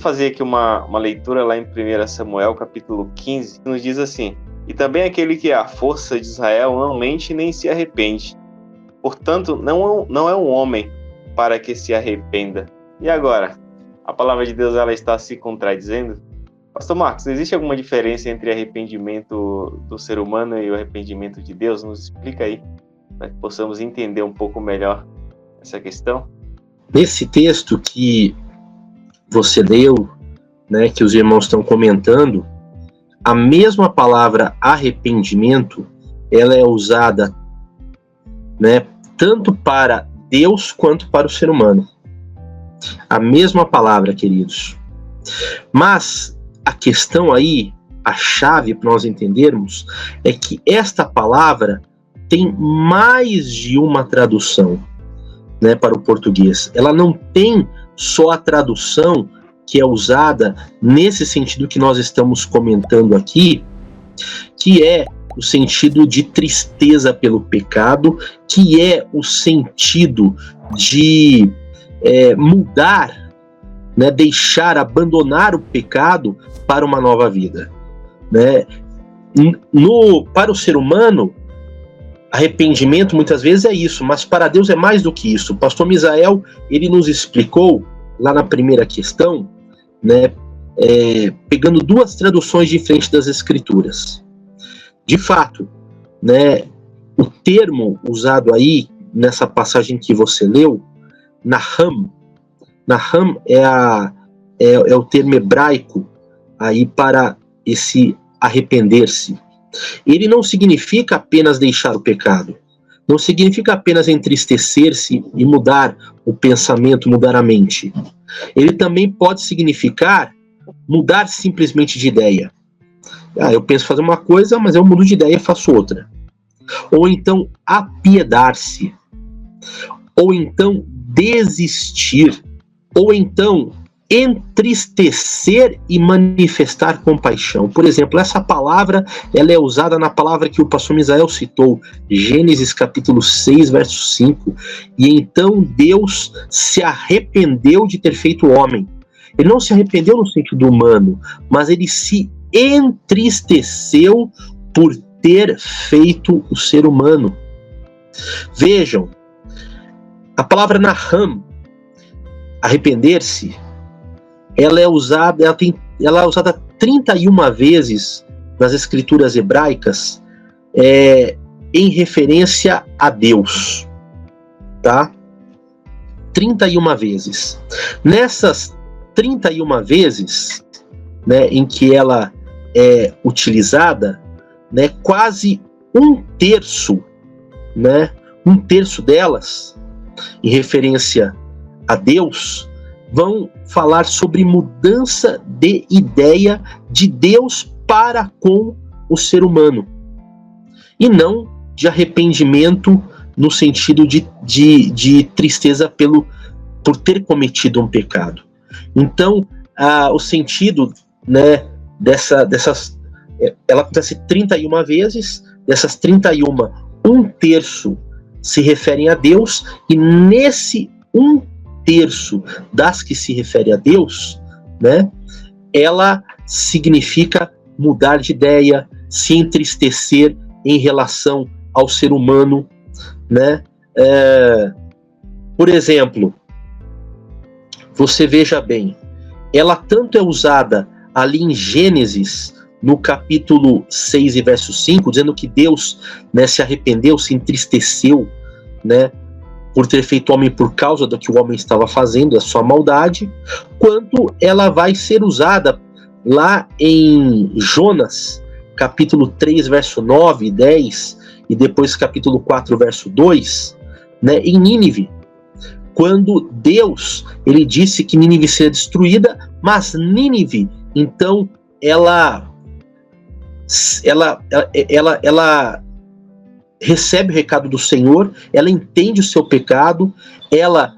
fazer aqui uma leitura lá em 1 Samuel, capítulo 15, que nos diz assim: E também aquele que é a força de Israel não mente nem se arrepende. Portanto, não é um homem para que se arrependa. E agora? A palavra de Deus ela está se contradizendo? Pastor Marcos, existe alguma diferença entre arrependimento do ser humano e o arrependimento de Deus? Nos explica aí, para que possamos entender um pouco melhor essa questão. Nesse texto que você leu, né, que os irmãos estão comentando, a mesma palavra arrependimento, ela é usada, né, tanto para Deus quanto para o ser humano. A mesma palavra, queridos. Mas a questão aí, a chave para nós entendermos, é que esta palavra tem mais de uma tradução, né, para o português. Ela não tem só a tradução que é usada nesse sentido que nós estamos comentando aqui, que é o sentido de tristeza pelo pecado, que é o sentido de mudar, né, deixar, abandonar o pecado para uma nova vida, né? Para o ser humano, arrependimento muitas vezes é isso, mas para Deus é mais do que isso. O pastor Misael, ele nos explicou lá na primeira questão, né, pegando duas traduções diferentes das Escrituras. De fato, né, o termo usado aí nessa passagem que você leu, Naham é o termo hebraico aí para esse arrepender-se. Ele não significa apenas deixar o pecado, não significa apenas entristecer-se e mudar o pensamento, mudar a mente. Ele também pode significar mudar simplesmente de ideia. Eu penso fazer uma coisa, mas eu mudo de ideia e faço outra. Ou então apiedar-se, ou então desistir, ou então entristecer e manifestar compaixão. Por exemplo, essa palavra ela é usada na palavra que o pastor Misael citou, Gênesis capítulo 6, verso 5. E então Deus se arrependeu de ter feito o homem. Ele não se arrependeu no sentido humano, mas ele se entristeceu por ter feito o ser humano. Vejam, a palavra Naham, arrepender-se, ela é usada 31 vezes nas escrituras hebraicas em referência a Deus, tá? 31 vezes. Nessas 31 vezes, né, em que ela é utilizada, né, quase um terço delas, em referência a Deus, vão falar sobre mudança de ideia de Deus para com o ser humano, e não de arrependimento no sentido de tristeza por ter cometido um pecado. Então, o sentido, né, ela acontece 31 vezes, dessas 31, um terço se referem a Deus, e nesse um terço das que se refere a Deus, né, ela significa mudar de ideia, se entristecer em relação ao ser humano, né? Por exemplo, você veja bem, ela tanto é usada ali em Gênesis, no capítulo 6 e verso 5, dizendo que Deus, né, se arrependeu, se entristeceu, né, por ter feito o homem por causa do que o homem estava fazendo, a sua maldade, quanto ela vai ser usada lá em Jonas, capítulo 3, verso 9 e 10, e depois capítulo 4, verso 2, né, em Nínive, quando Deus, ele disse que Nínive seria destruída, mas Nínive, então, ela recebe o recado do Senhor, ela entende o seu pecado, ela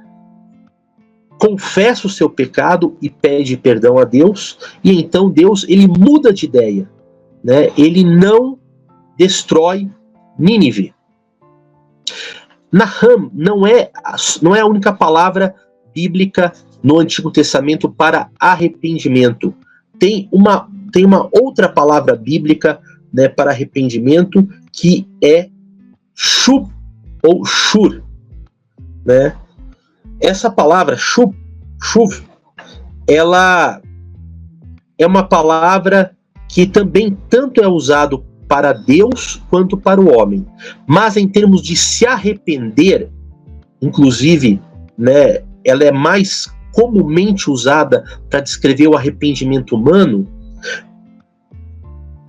confessa o seu pecado e pede perdão a Deus, e então Deus, ele muda de ideia, né? Ele não destrói Nínive. Naham não é a única palavra bíblica no Antigo Testamento para arrependimento. Tem uma outra palavra bíblica, né, para arrependimento, que é shuv ou shur, né? Essa palavra shuv, ela é uma palavra que também tanto é usado para Deus quanto para o homem. Mas em termos de se arrepender, inclusive, né, ela é mais comumente usada para descrever o arrependimento humano.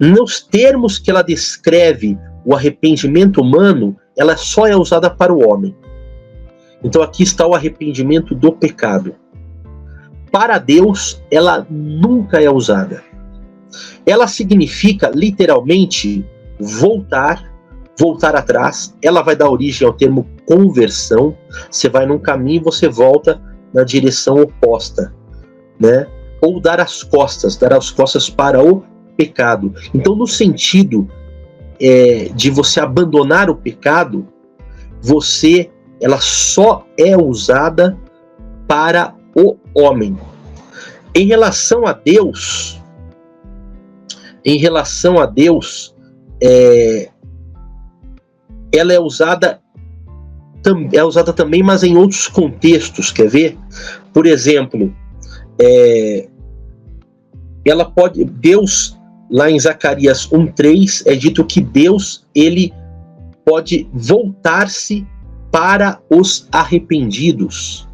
Nos termos que ela descreve o arrependimento humano, ela só é usada para o homem. Então aqui está o arrependimento do pecado. Para Deus, ela nunca é usada. Ela significa, literalmente, voltar atrás. Ela vai dar origem ao termo conversão. Você vai num caminho e você volta na direção oposta, né? Ou dar as costas para o pecado. Então, no sentido de você abandonar o pecado, ela só é usada para o homem. Em relação a Deus, ela é usada também, mas em outros contextos. Quer ver? Por exemplo, Deus, lá em Zacarias 1:3, é dito que Deus, ele pode voltar-se para os arrependidos,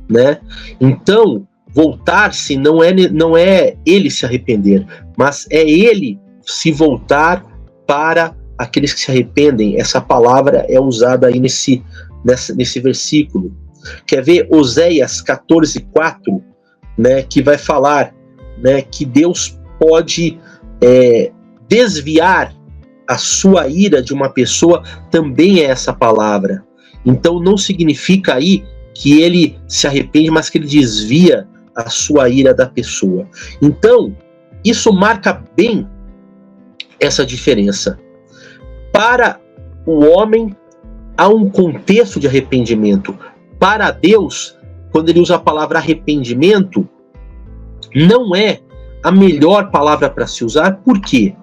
né? Então, voltar-se não é ele se arrepender, mas é ele se voltar para aqueles que se arrependem. Essa palavra é usada aí nesse versículo. Quer ver Oséias 14:4, né, que vai falar, né, que Deus pode desviar a sua ira de uma pessoa, também é essa palavra. Então não significa aí que ele se arrepende, mas que ele desvia a sua ira da pessoa. Então, isso marca bem essa diferença. Para o homem, há um contexto de arrependimento. Para Deus, quando ele usa a palavra arrependimento, não é a melhor palavra para se usar. Por quê?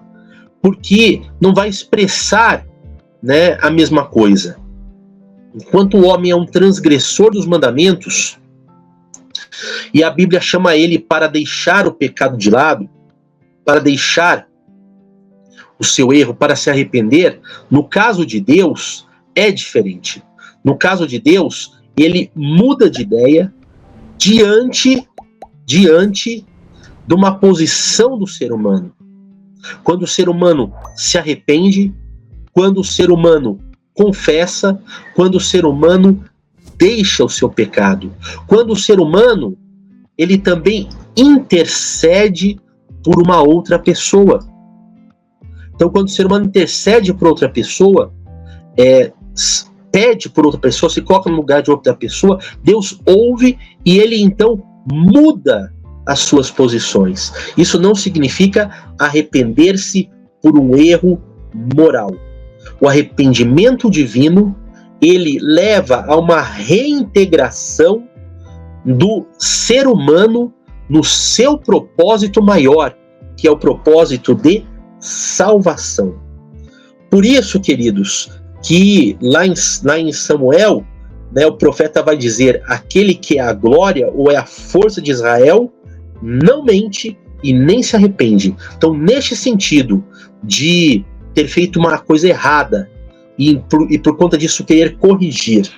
Porque não vai expressar, né, a mesma coisa. Enquanto o homem é um transgressor dos mandamentos, e a Bíblia chama ele para deixar o pecado de lado, para deixar o seu erro, para se arrepender, no caso de Deus é diferente. No caso de Deus, ele muda de ideia diante de uma posição do ser humano. Quando o ser humano se arrepende, quando o ser humano confessa, quando o ser humano deixa o seu pecado, quando o ser humano, ele também intercede por uma outra pessoa. Então, quando o ser humano intercede por outra pessoa, pede por outra pessoa, se coloca no lugar de outra pessoa, Deus ouve e ele então muda as suas posições. Isso não significa arrepender-se por um erro moral. O arrependimento divino, ele leva a uma reintegração do ser humano no seu propósito maior, que é o propósito de salvação. Por isso, queridos, que lá em Samuel, né, o profeta vai dizer: aquele que é a glória ou é a força de Israel não mente e nem se arrepende. Então, neste sentido de ter feito uma coisa errada e por conta disso querer corrigir,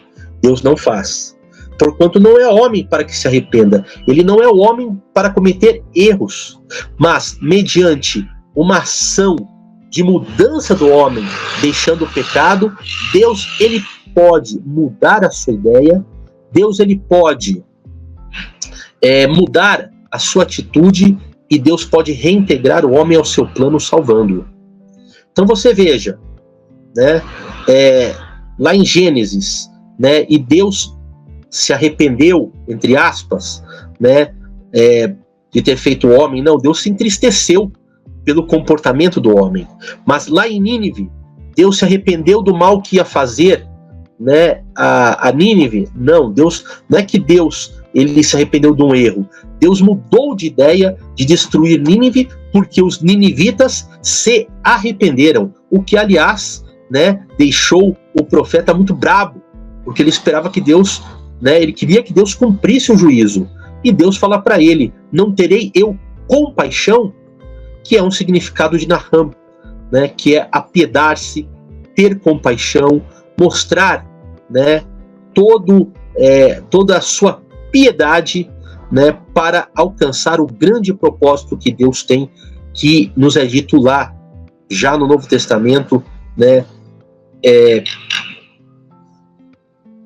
Deus não faz. Porquanto não é homem para que se arrependa, ele não é o homem para cometer erros, mas mediante uma ação de mudança do homem, deixando o pecado, Deus, ele pode mudar a sua ideia, Deus, ele pode mudar a sua atitude, e Deus pode reintegrar o homem ao seu plano, salvando-o. Então você veja, né, lá em Gênesis, né, e Deus se arrependeu, entre aspas, né, de ter feito o homem. Não, Deus se entristeceu pelo comportamento do homem. Mas lá em Nínive, Deus se arrependeu do mal que ia fazer, né, a Nínive. Não, Deus, não é que Deus ele se arrependeu de um erro. Deus mudou de ideia de destruir Nínive porque os ninivitas se arrependeram, o que, aliás, né, deixou o profeta muito brabo, porque ele esperava que Deus, né, ele queria que Deus cumprisse o juízo. E Deus fala para ele: não terei eu compaixão, que é um significado de Nahum, né, que é apiedar-se, ter compaixão, mostrar, né, toda a sua piedade, né, para alcançar o grande propósito que Deus tem, que nos é dito lá, já no Novo Testamento, né,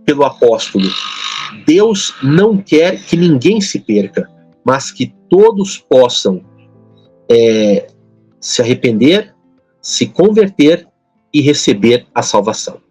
pelo apóstolo. Deus não quer que ninguém se perca, mas que todos possam se arrepender, se converter e receber a salvação.